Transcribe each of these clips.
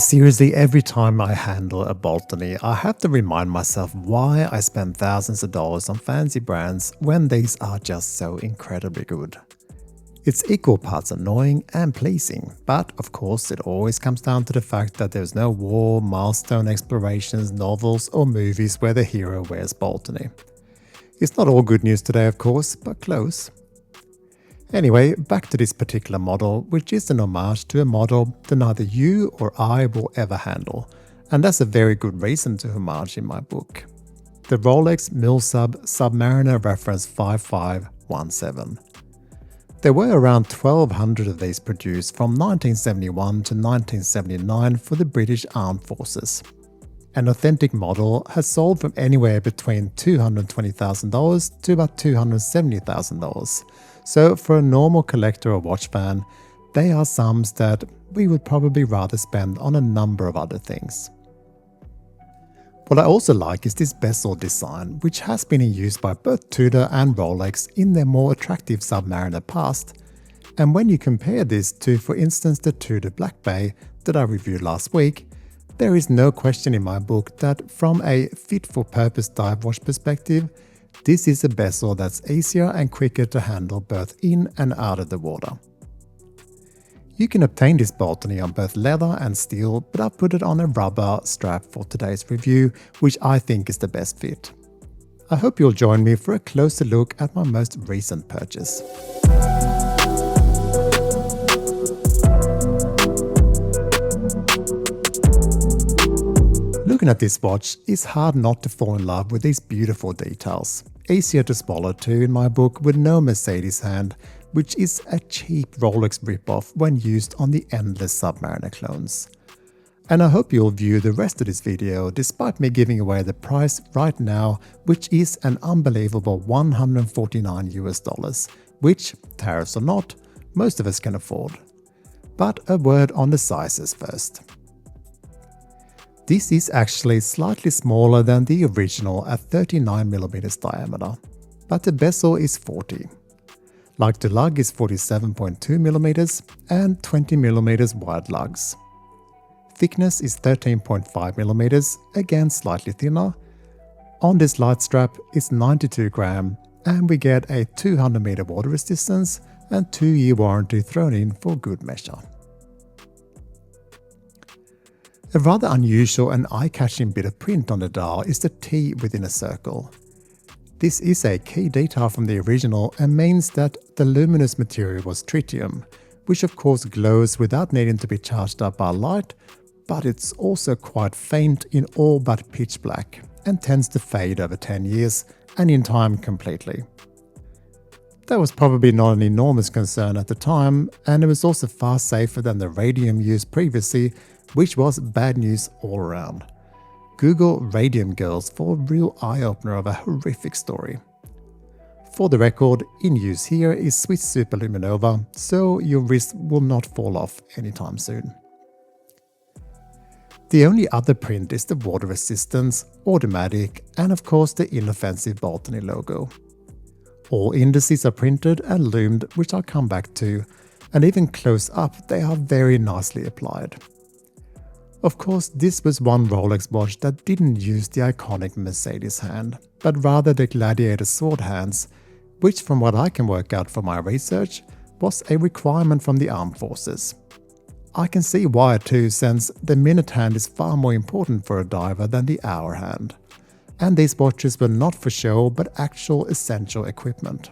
Seriously, every time I handle a Baltany, I have to remind myself why I spend thousands of dollars on fancy brands when these are just so incredibly good. It's equal parts annoying and pleasing, but of course it always comes down to the fact that there's no war, milestone explorations, novels or movies where the hero wears Baltany. It's not all good news today of course, but close. Anyway, back to this particular model, which is an homage to a model that neither you or I will ever handle, and that's a very good reason to homage in my book. The Rolex MilSub Submariner Reference 5517. There were around 1,200 of these produced from 1971 to 1979 for the British Armed Forces. An authentic model has sold from anywhere between $220,000 to about $270,000. So for a normal collector or watch fan, they are sums that we would probably rather spend on a number of other things. What I also like is this bezel design, which has been in use by both Tudor and Rolex in their more attractive Submariner past. And when you compare this to, for instance, the Tudor Black Bay that I reviewed last week, there is no question in my book that from a fit-for-purpose dive watch perspective, this is a bezel that's easier and quicker to handle both in and out of the water. You can obtain this Baltany on both leather and steel, but I put it on a rubber strap for today's review, which I think is the best fit. I hope you'll join me for a closer look at my most recent purchase. Looking at this watch, it's hard not to fall in love with these beautiful details. Easier to swallow too in my book with no Mercedes hand, which is a cheap Rolex ripoff when used on the endless Submariner clones. And I hope you'll view the rest of this video despite me giving away the price right now, which is an unbelievable $149 US, which, tariffs or not, most of us can afford. But a word on the sizes first. This is actually slightly smaller than the original at 39mm diameter, but the bezel is 40. Lug to lug is 47.2mm and 20mm wide lugs. Thickness is 13.5mm, again slightly thinner. On this light strap is 92 gram and we get a 200m water resistance and 2-year warranty thrown in for good measure. A rather unusual and eye-catching bit of print on the dial is the T within a circle. This is a key detail from the original and means that the luminous material was tritium, which of course glows without needing to be charged up by light, but it's also quite faint in all but pitch black and tends to fade over 10 years and in time completely. That was probably not an enormous concern at the time, and it was also far safer than the radium used previously, which was bad news all around. Google Radium Girls for a real eye-opener of a horrific story. For the record, in use here is Swiss Superluminova, so your wrist will not fall off anytime soon. The only other print is the water resistance, automatic, and of course the inoffensive Baltany logo. All indices are printed and loomed, which I'll come back to, and even close up they are very nicely applied. Of course, this was one Rolex watch that didn't use the iconic Mercedes hand, but rather the Gladiator sword hands, which from what I can work out from my research, was a requirement from the armed forces. I can see why too, since the minute hand is far more important for a diver than the hour hand. And these watches were not for show but actual essential equipment.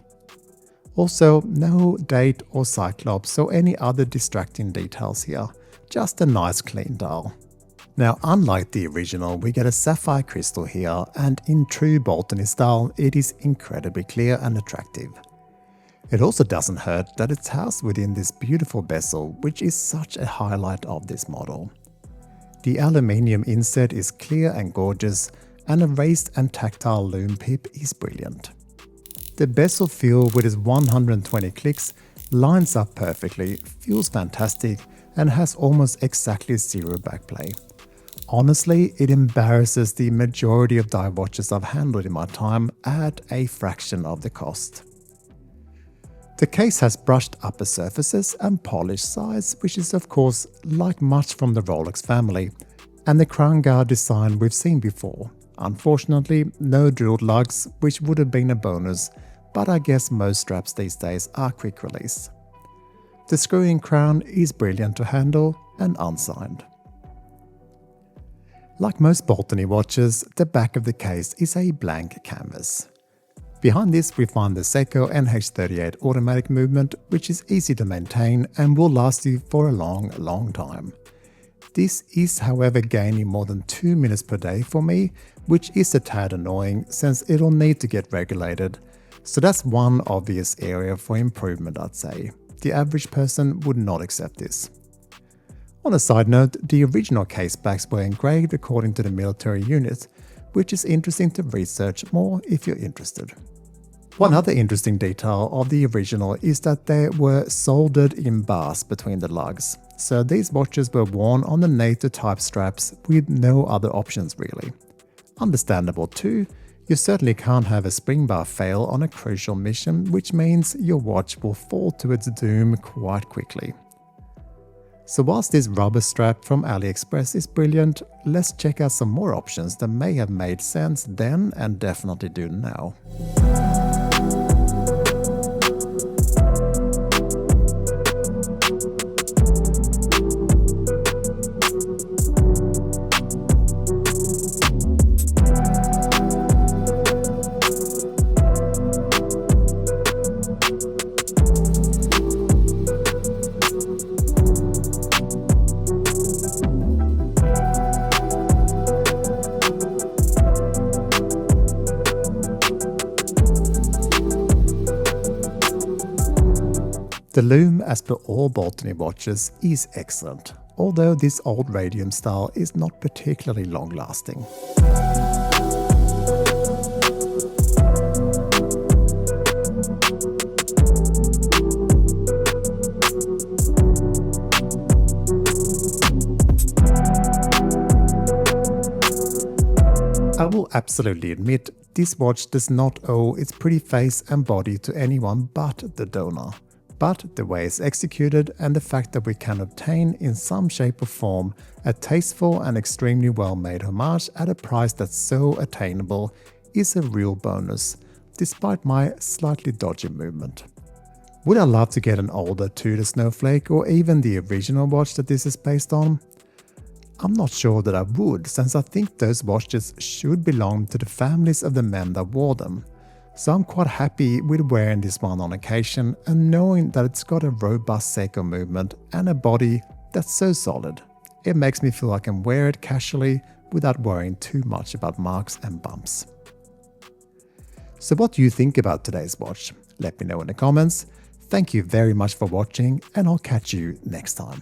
Also, no date or cyclops or any other distracting details here. Just a nice clean dial. Now, unlike the original, we get a sapphire crystal here, and in true Baltany style, it is incredibly clear and attractive. It also doesn't hurt that it's housed within this beautiful bezel, which is such a highlight of this model. The aluminium inset is clear and gorgeous, and a raised and tactile lume pip is brilliant. The bezel feel with its 120 clicks lines up perfectly, feels fantastic, and has almost exactly zero backplay. Honestly, it embarrasses the majority of dive watches I've handled in my time at a fraction of the cost. The case has brushed upper surfaces and polished sides, which is of course like much from the Rolex family, and the crown guard design we've seen before. Unfortunately, no drilled lugs, which would have been a bonus, but I guess most straps these days are quick release. The screw-in crown is brilliant to handle and unsigned. Like most Baltany watches, the back of the case is a blank canvas. Behind this we find the Seiko NH38 automatic movement, which is easy to maintain and will last you for a long time. This is however gaining more than 2 minutes per day for me, which is a tad annoying since it'll need to get regulated, so that's one obvious area for improvement I'd say. The average person would not accept this. On a side note, the original case backs were engraved according to the military unit, which is interesting to research more if you're interested. One other interesting detail of the original is that they were soldered in bars between the lugs, so these watches were worn on the NATO type straps with no other options really. Understandable too, you certainly can't have a spring bar fail on a crucial mission, which means your watch will fall to its doom quite quickly. So whilst this rubber strap from AliExpress is brilliant, let's check out some more options that may have made sense then and definitely do now. The Lume, as per all Baltany watches, is excellent, although this old radium style is not particularly long-lasting. I will absolutely admit, this watch does not owe its pretty face and body to anyone but the donor. But the way it's executed and the fact that we can obtain in some shape or form a tasteful and extremely well made homage at a price that's so attainable is a real bonus, despite my slightly dodgy movement. Would I love to get an older Tudor Snowflake or even the original watch that this is based on? I'm not sure that I would, since I think those watches should belong to the families of the men that wore them. So I'm quite happy with wearing this one on occasion and knowing that it's got a robust Seiko movement and a body that's so solid. It makes me feel I can wear it casually without worrying too much about marks and bumps. So what do you think about today's watch? Let me know in the comments. Thank you very much for watching and I'll catch you next time.